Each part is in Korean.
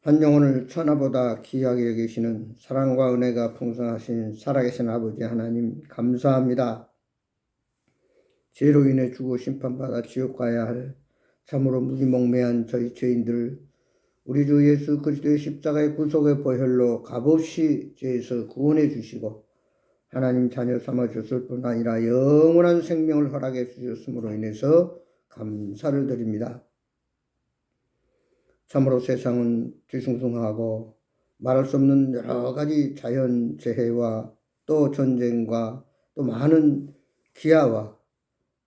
한 영혼을 천하보다 귀하게 여기시는 사랑과 은혜가 풍성하신 살아계신 아버지 하나님 감사합니다. 죄로 인해 죽어 심판받아 지옥 가야 할 참으로 무지몽매한 저희 죄인들, 우리 주 예수 그리스도의 십자가의 구속의 보혈로 값없이 죄에서 구원해 주시고 하나님 자녀 삼아 주실 뿐 아니라 영원한 생명을 허락해 주셨음으로 인해서 감사를 드립니다. 참으로 세상은 뒤숭숭하고 말할 수 없는 여러 가지 자연재해와 또 전쟁과 또 많은 기아와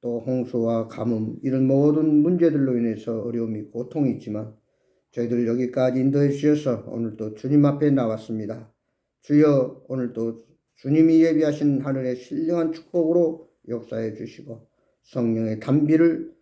또 홍수와 가뭄 이런 모든 문제들로 인해서 어려움이 고통이 있지만 저희들 여기까지 인도해 주셔서 오늘도 주님 앞에 나왔습니다. 주여 오늘도 주님이 예비하신 하늘의 신령한 축복으로 역사해 주시고 성령의 단비를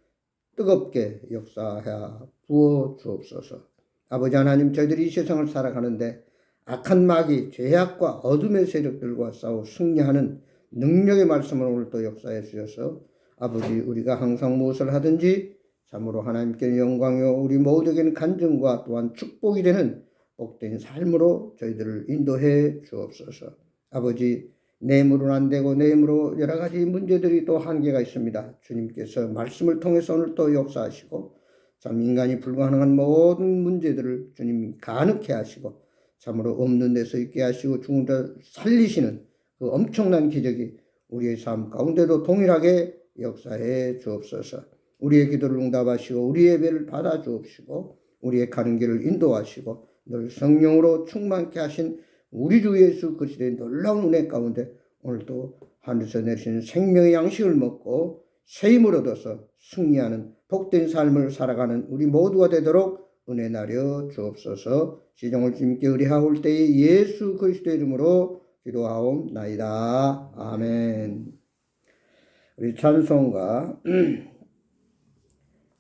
뜨겁게 역사하여 부어 주옵소서. 아버지 하나님, 저희들이 이 세상을 살아가는데 악한 마귀, 죄악과 어둠의 세력들과 싸워 승리하는 능력의 말씀을 오늘도 역사해 주셔서 아버지, 우리가 항상 무엇을 하든지 참으로 하나님께 영광이요 우리 모두에게는 간증과 또한 축복이 되는 복된 삶으로 저희들을 인도해 주옵소서. 아버지, 내 힘으로는 안 되고 내 힘으로 여러 가지 문제들이 또 한계가 있습니다. 주님께서 말씀을 통해서 오늘 또 역사하시고 참 인간이 불가능한 모든 문제들을 주님이 가능케 하시고 참으로 없는 데서 있게 하시고 죽은 자 살리시는 그 엄청난 기적이 우리의 삶 가운데도 동일하게 역사해 주옵소서. 우리의 기도를 응답하시고 우리의 예배를 받아 주옵시고 우리의 가는 길을 인도하시고 늘 성령으로 충만케 하신 우리 주 예수 그리스도의 놀라운 은혜 가운데 오늘도 하늘에서 내리시는 생명의 양식을 먹고 새 힘을 얻어서 승리하는 복된 삶을 살아가는 우리 모두가 되도록 은혜 나려 주옵소서. 시종을 주님께 의뢰하올 때에 예수 그리스도의 이름으로 기도하옵나이다. 아멘. 우리 찬송가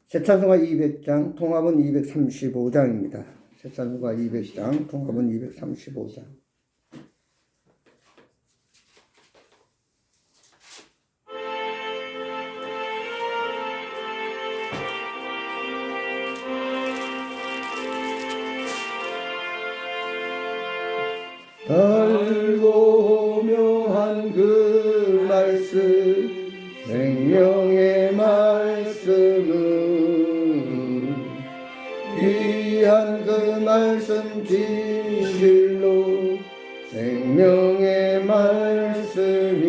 새 찬송가 200장 통합은 235장입니다. 새 찬송가 200장 통합은 235장. 달고 묘한 그 말씀 생명의 말씀은 귀한 그 말씀 진실로 생명의 말씀이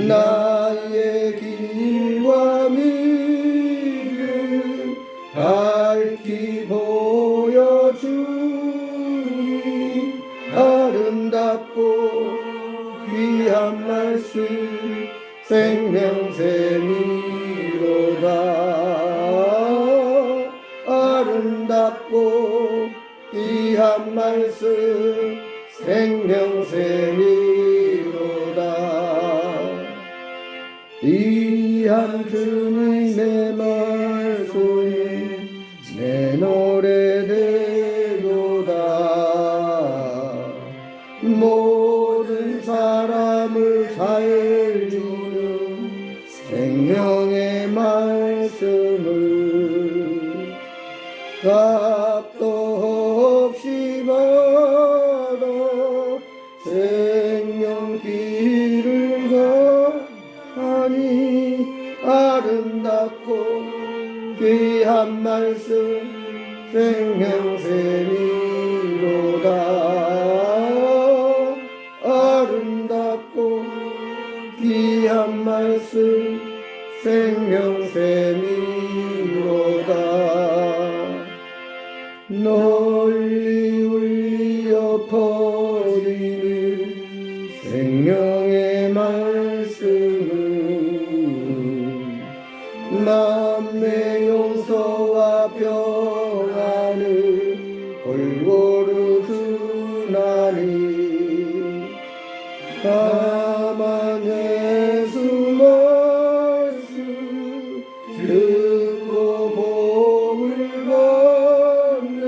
나의 길과 미를 밝히 보여주니 아름답고 귀한 말씀 생명샘이로다. 아름답고 귀한 말씀 생명샘이로다. 귀한 주님의 말씀이 내 노래되도다. 모든 사람을 살주는 생명의 말씀을 값도 없이 받아 생명길을 가니 아름답고 귀한 말씀 생명샘이로다. 아름답고 귀한 말씀 생명샘이로다. 널리 울려 퍼지는 생명의 말씀은 만민의 용서와 평안을 골고루 주나니 다만 예수 말씀 듣고 복을 받네.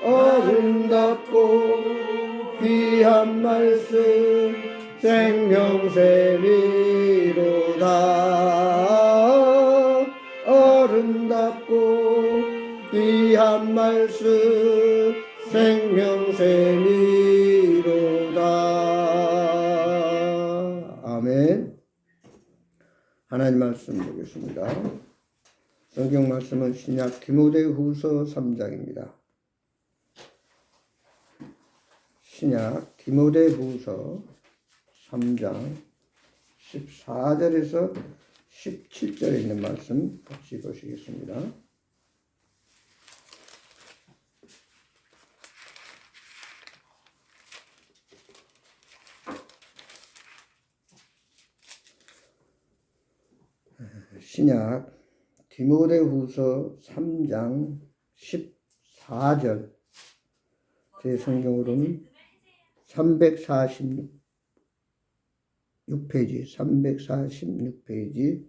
아름답고 귀한 말씀 생명샘이로다. 아름답고 귀한 한 말씀 생명샘이로다. 아멘. 하나님 말씀 보겠습니다. 성경 말씀은 신약 디모데후서 3장입니다. 신약 디모데후서 3장 14절에서 17절에 있는 말씀 같이 보시겠습니다. 신약 디모데후서 3장 14절, 제 성경으로는 346페이지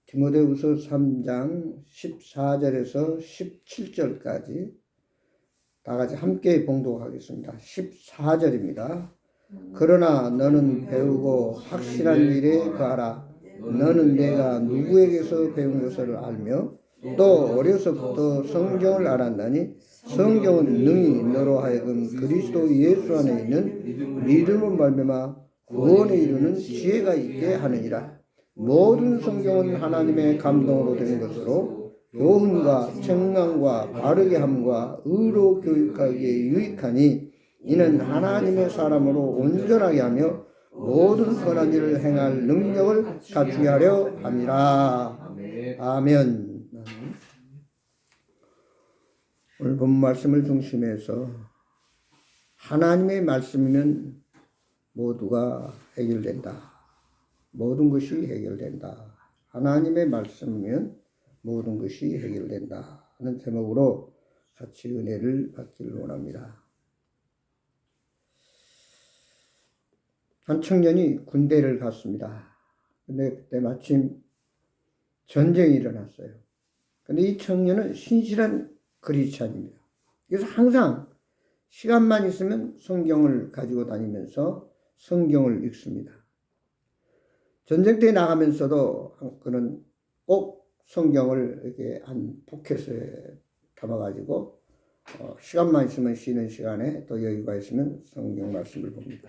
디모데후서 3장 14절에서 17절까지 다 같이 함께 봉독하겠습니다. 14절입니다. 그러나 너는 배우고 확실한 일에 거하라. 너는 내가 누구에게서 배운 것을 알며 또 어려서부터 성경을 알았나니 성경은 능히 너로 하여금 그리스도 예수 안에 있는 믿음을 말미암아 구원에 이르는 지혜가 있게 하느니라. 모든 성경은 하나님의 감동으로 된 것으로 교훈과 책망과 바르게 함과 의로 교육하기에 유익하니 이는 하나님의 사람으로 온전하게 하며 모든 선한 일을 행할 능력을 갖추게 하려 함이라. 아멘. 오늘 본 말씀을 중심해서 하나님의 말씀이면 모두가 해결된다. 모든 것이 해결된다. 하나님의 말씀이면 모든 것이 해결된다 하는 제목으로 같이 은혜를 받기를 원합니다. 한 청년이 군대를 갔습니다. 근데 그때 마침 전쟁이 일어났어요. 근데 이 청년은 신실한 그리스찬입니다. 그래서 항상 시간만 있으면 성경을 가지고 다니면서 성경을 읽습니다. 전쟁터에 나가면서도 그는 꼭 성경을 이렇게 한 포켓에 담아가지고 시간만 있으면 쉬는 시간에 또 여유가 있으면 성경 말씀을 봅니다.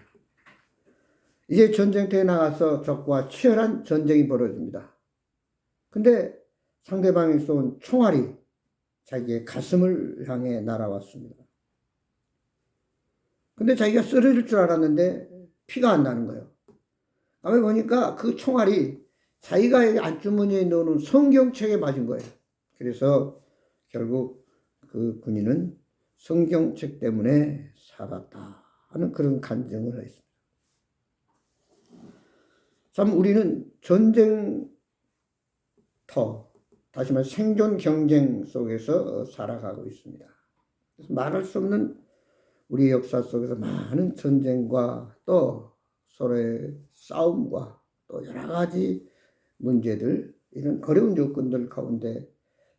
이제 전쟁터에 나가서 적과 치열한 전쟁이 벌어집니다. 근데 상대방이 쏜 총알이 자기의 가슴을 향해 날아왔습니다. 근데 자기가 쓰러질 줄 알았는데 피가 안 나는 거예요. 다음에 보니까 그 총알이 자기가 안주머니에 넣어놓은 성경책에 맞은 거예요. 그래서 결국 그 군인은 성경책 때문에 살았다 하는 그런 간증을 했습니다. 참 우리는 전쟁터, 다시 말해 생존 경쟁 속에서 살아가고 있습니다. 그래서 말할 수 없는 우리 역사 속에서 많은 전쟁과 또 서로의 싸움과 또 여러 가지 문제들, 이런 어려운 조건들 가운데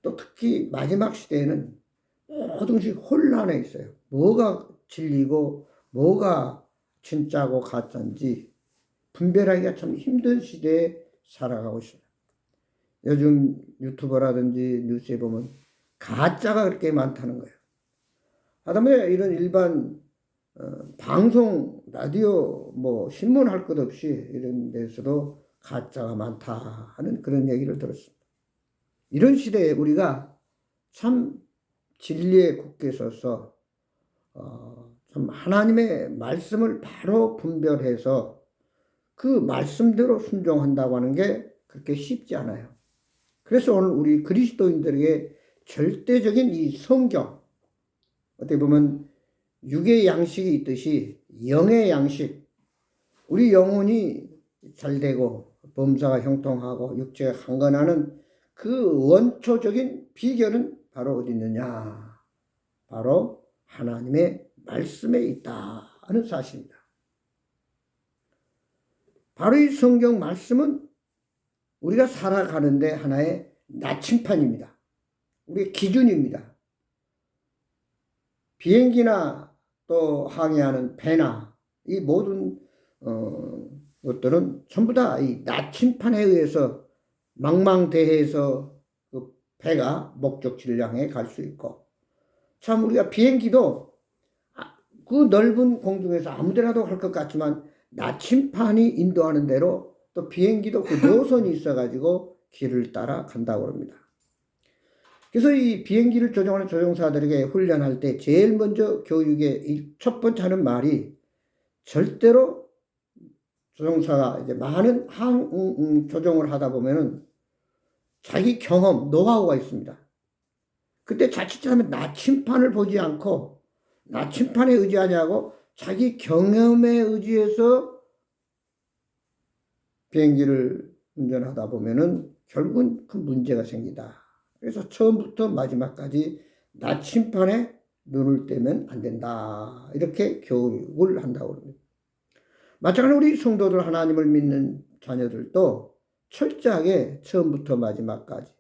또 특히 마지막 시대에는 모든 것이 혼란해 있어요. 뭐가 진리고 뭐가 진짜고 가짜인지 분별하기가 참 힘든 시대에 살아가고 있습니다. 요즘 유튜버라든지 뉴스에 보면 가짜가 그렇게 많다는 거예요. 하다못해 이런 일반 방송, 라디오, 신문 할 것 없이 이런 데서도 가짜가 많다 하는 그런 얘기를 들었습니다. 이런 시대에 우리가 참 진리에 굳게 서서 참 하나님의 말씀을 바로 분별해서 그 말씀대로 순종한다고 하는 게 그렇게 쉽지 않아요. 그래서 오늘 우리 그리스도인들에게 절대적인 이 성경, 어떻게 보면 육의 양식이 있듯이 영의 양식, 우리 영혼이 잘되고 범사가 형통하고 육체가 강건하는 그 원초적인 비결은 바로 어디 있느냐? 바로 하나님의 말씀에 있다 하는 사실입니다. 바로 이 성경 말씀은 우리가 살아가는데 하나의 나침판입니다. 우리의 기준입니다. 비행기나 또 항해하는 배나 이 모든 것들은 전부 다 이 나침판에 의해서 망망대해에서 그 배가 목적지를 향해 갈 수 있고 참 우리가 비행기도 그 넓은 공중에서 아무데나도 갈 것 같지만 나침판이 인도하는 대로 또 비행기도 그 노선이 있어가지고 길을 따라 간다고 합니다. 그래서 이 비행기를 조종하는 조종사들에게 훈련할 때 제일 먼저 교육의 첫 번째 하는 말이 절대로 조종사가 이제 많은 조종을 하다 보면은 자기 경험, 노하우가 있습니다. 그때 자칫하면 나침판을 보지 않고 나침판에 의지하지 않고 자기 경험에 의지해서 비행기를 운전하다 보면은 결국은 큰 문제가 생긴다. 그래서 처음부터 마지막까지 나침판에 눈을 떼면 안 된다. 이렇게 교육을 한다고 합니다. 마찬가지로 우리 성도들 하나님을 믿는 자녀들도 철저하게 처음부터 마지막까지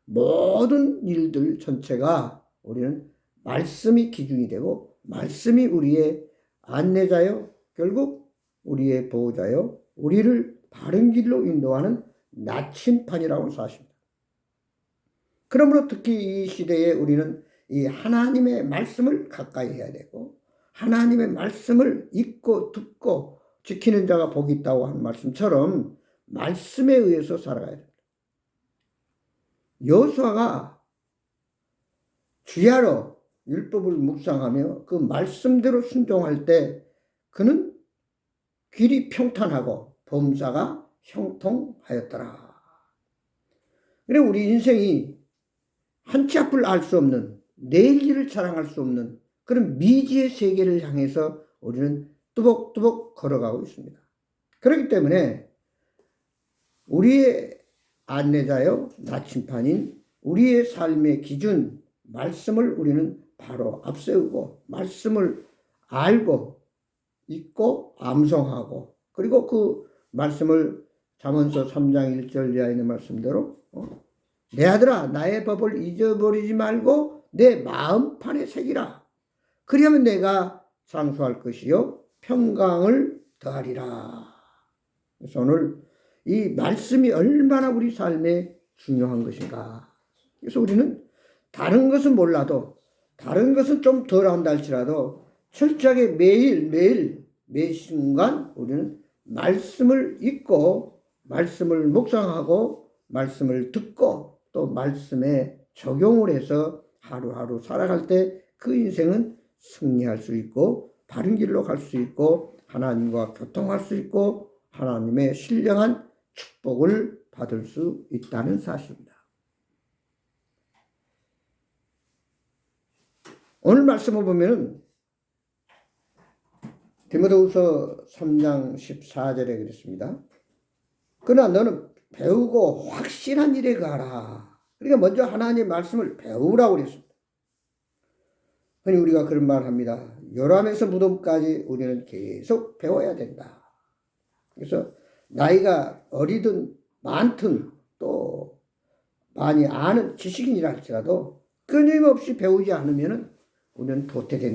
모든 일들 전체가 우리는 말씀이 기준이 되고 말씀이 우리의 안내자요, 결국 우리의 보호자요, 우리를 바른 길로 인도하는 나침판이라고 하는 사실입니다. 그러므로 특히 이 시대에 우리는 이 하나님의 말씀을 가까이 해야 되고 하나님의 말씀을 읽고 듣고 지키는 자가 복이 있다고 하는 말씀처럼 말씀에 의해서 살아가야 됩니다. 여호수아가 주야로 율법을 묵상하며 그 말씀대로 순종할 때 그는 길이 평탄하고 범사가 형통하였더라. 그래 우리 인생이 한치 앞을 알 수 없는 내일 일을 자랑할 수 없는 그런 미지의 세계를 향해서 우리는 뚜벅뚜벅 걸어가고 있습니다. 그렇기 때문에 우리의 안내자요 나침판인 우리의 삶의 기준 말씀을 우리는 바로 앞세우고 말씀을 알고 읽고 암송하고 그리고 그 말씀을 잠언서 3장 1절 이하에 있는 말씀대로 내 아들아 나의 법을 잊어버리지 말고 내 마음판에 새기라. 그리하면 내가 상수할 것이요 평강을 더하리라. 그래서 오늘 이 말씀이 얼마나 우리 삶에 중요한 것인가. 그래서 우리는 다른 것은 몰라도 다른 것은 좀 덜 한다 할지라도 철저하게 매일 매 순간 우리는 말씀을 읽고 말씀을 묵상하고 말씀을 듣고 또 말씀에 적용을 해서 하루하루 살아갈 때 그 인생은 승리할 수 있고 바른 길로 갈 수 있고 하나님과 교통할 수 있고 하나님의 신령한 축복을 받을 수 있다는 사실입니다. 오늘 말씀을 보면은 디모데후서 3장 14절에 그랬습니다. 그러나 너는 배우고 확실한 일에 가라. 그러니까 먼저 하나님의 말씀을 배우라고 그랬습니다. 흔히 우리가 그런 말을 합니다. 요람에서 무덤까지 우리는 계속 배워야 된다. 그래서 나이가 어리든 많든 또 많이 아는 지식인이라 할지라도 끊임없이 배우지 않으면 우리는 도태된다.